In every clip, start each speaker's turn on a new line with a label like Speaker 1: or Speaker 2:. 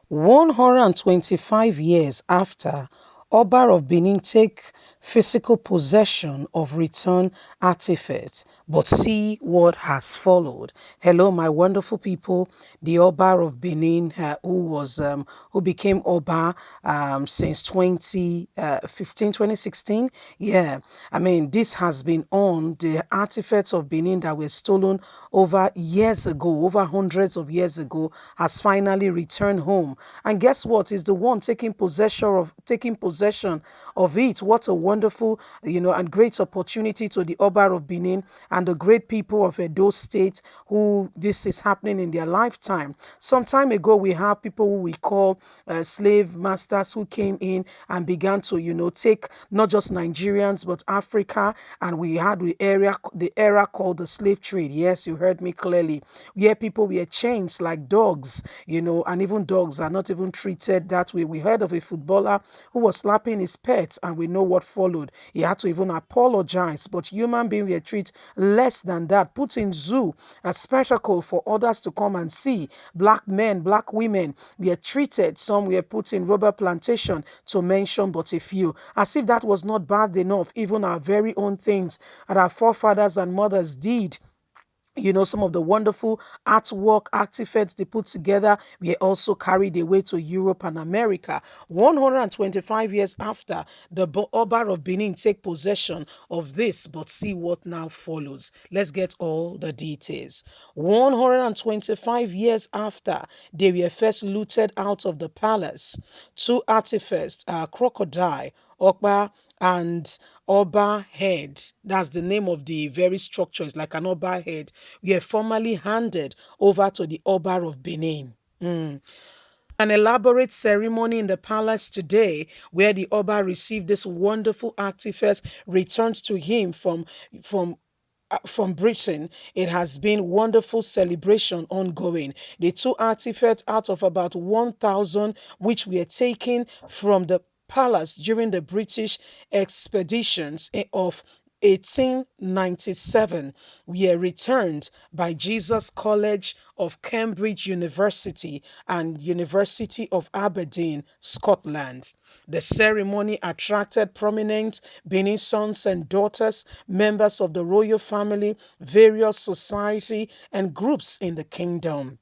Speaker 1: 125 years after Oba of Benin take physical possession of returned artifacts, but see what has followed. Hello, my wonderful people. The Oba of Benin, who became Oba since 2015, 2016. Yeah, I mean, this has been on the artifacts of Benin that were stolen over years ago, over hundreds of years ago, has finally returned home. And guess what? Is the one taking possession of it. What a wonderful, and great opportunity to the Oba of Benin and the great people of Edo State who this is happening in their lifetime. Some time ago, we have people who we call slave masters who came in and began to, take not just Nigerians but Africa, and we had the era called the slave trade. Yes, you heard me clearly. Where people were chained like dogs, and even dogs are not even treated that way. We heard of a footballer who was slapping his pets, and we know what followed. He had to even apologize. But human beings were treated less than that, put in zoo, a spectacle for others to come and see. Black men, black women were treated. Some were put in rubber plantation, to mention but a few. As if that was not bad enough, even our very own things that our forefathers and mothers did, some of the wonderful artwork, artifacts they put together were also carried away to Europe and America. 125 years after the Oba of Benin take possession of this, but see what now follows. Let's get all the details. 125 years after they were first looted out of the palace, two artifacts, crocodile, Okpa, and Oba head. That's the name of the very structure. It's like an Oba head. Were formally handed over to the Oba of Benin. An elaborate ceremony in the palace today where the Oba received this wonderful artifacts returned to him from Britain. It has been wonderful celebration ongoing. The two artifacts out of about 1,000 which were taken from the palace during the British expeditions of 1897 were returned by Jesus College of Cambridge University and University of Aberdeen, Scotland. The ceremony attracted prominent Benin sons and daughters, members of the royal family, various society and groups in the kingdom.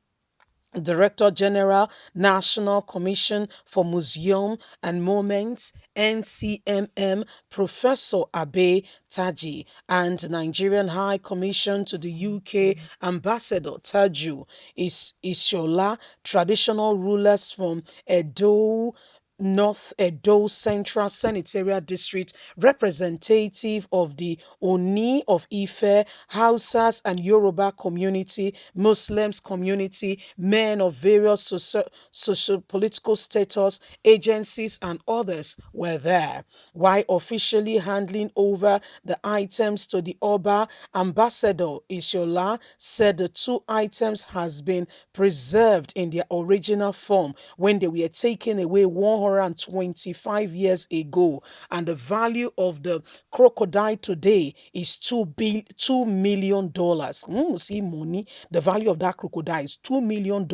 Speaker 1: Director General, National Commission for Museum and Monuments, NCMM, Professor Abe Taji, and Nigerian High Commission to the UK, Ambassador Taju Ishola, traditional rulers from Edo, North Edo Central Senatorial District, representative of the Oni of Ife, Hausas and Yoruba community, Muslims community, men of various social-political status, agencies, and others were there. While officially handing over the items to the Oba, Ambassador Ishola said the two items has been preserved in their original form when they were taken away 125 years ago, and the value of the crocodile today is $2 million. See money. The value of that crocodile is $2 million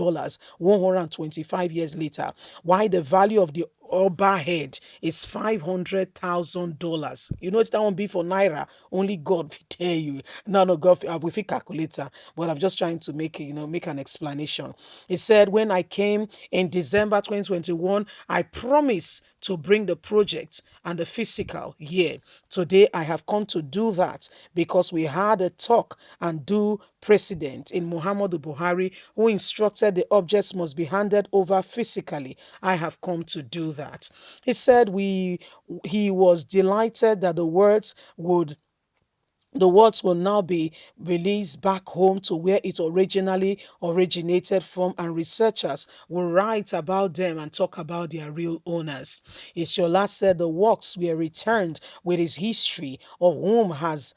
Speaker 1: 125 years later. Why the value of the Oba head is $500,000. You know it's that won't be for Naira. Only God will tell you. No, God, we fit calculator. But I'm just trying to make an explanation. He said, when I came in December 2021, I promised to bring the project and the physical here. Today, I have come to do that because we had a talk and do precedent in Muhammadu Buhari, who instructed the objects must be handed over physically. I have come to do that. He said he was delighted that the words will now be released back home to where it originally originated from, and researchers will write about them and talk about their real owners. Ishola said the works were returned with his history of whom has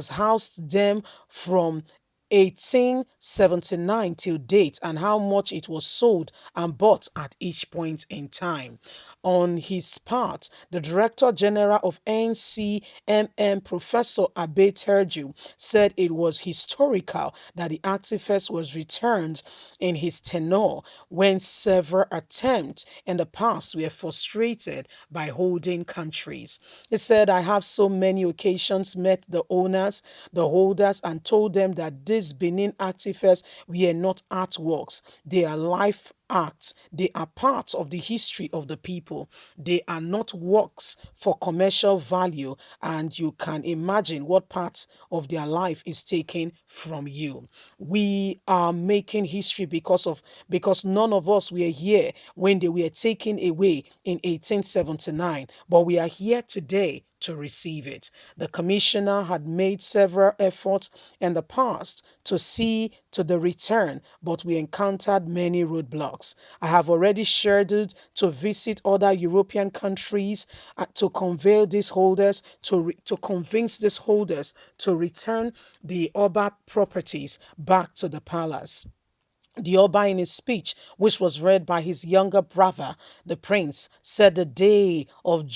Speaker 1: housed them from 1879 till date, and how much it was sold and bought at each point in time. On his part, the Director General of NCMM, Professor Abe Terju, said it was historical that the artifact was returned in his tenure when several attempts in the past were frustrated by holding countries. He said, I have so many occasions met the owners, the holders, and told them that these Benin artifacts were not artworks. They are life acts. They are part of the history of the people. They are not works for commercial value, and you can imagine what part of their life is taken from you. We are making history because none of us were here when they were taken away in 1879, but we are here today to receive it. The commissioner had made several efforts in the past to see to the return, but we encountered many roadblocks. I have already scheduled to visit other European countries to convey these holders, to convince these holders to return the Oba properties back to the palace. The Oba, in his speech, which was read by his younger brother, the prince, said the day of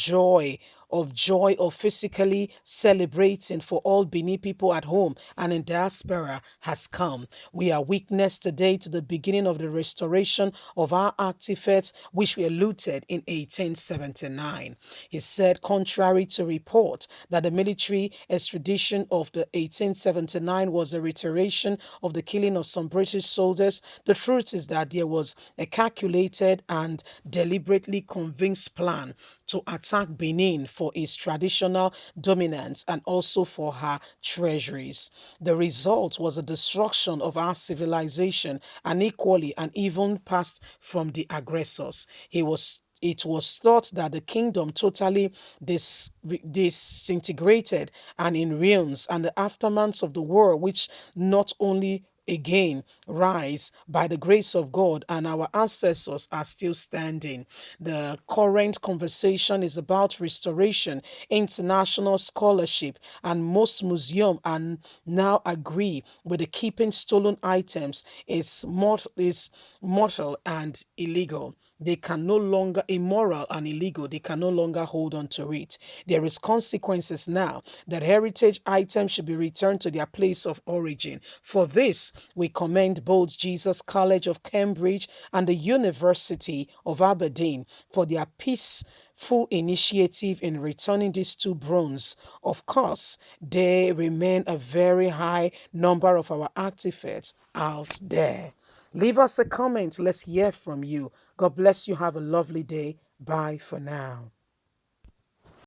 Speaker 1: physically celebrating for all Bini people at home and in diaspora has come. We are witness today to the beginning of the restoration of our artifacts which were looted in 1879. He said, contrary to report that the military extradition of the 1879 was a reiteration of the killing of some British soldiers, the truth is that there was a calculated and deliberately convinced plan to attack Benin for its traditional dominance and also for her treasuries. The result was a destruction of our civilization and equally and even passed from the aggressors. It was thought that the kingdom totally disintegrated and in ruins, and the aftermath of the war, which not only again rise by the grace of God and our ancestors are still standing. The current conversation is about restoration, international scholarship, and most museums are now agree with the keeping stolen items is mortal and illegal. They can no longer immoral and illegal. They can no longer hold on to it. There is consequences now that heritage items should be returned to their place of origin. For this, we commend both Jesus College of Cambridge and the University of Aberdeen for their peaceful initiative in returning these two bronze. Of course, there remain a very high number of our artifacts out there. Leave us a comment. Let's hear from you. God bless you. Have a lovely day. Bye for now.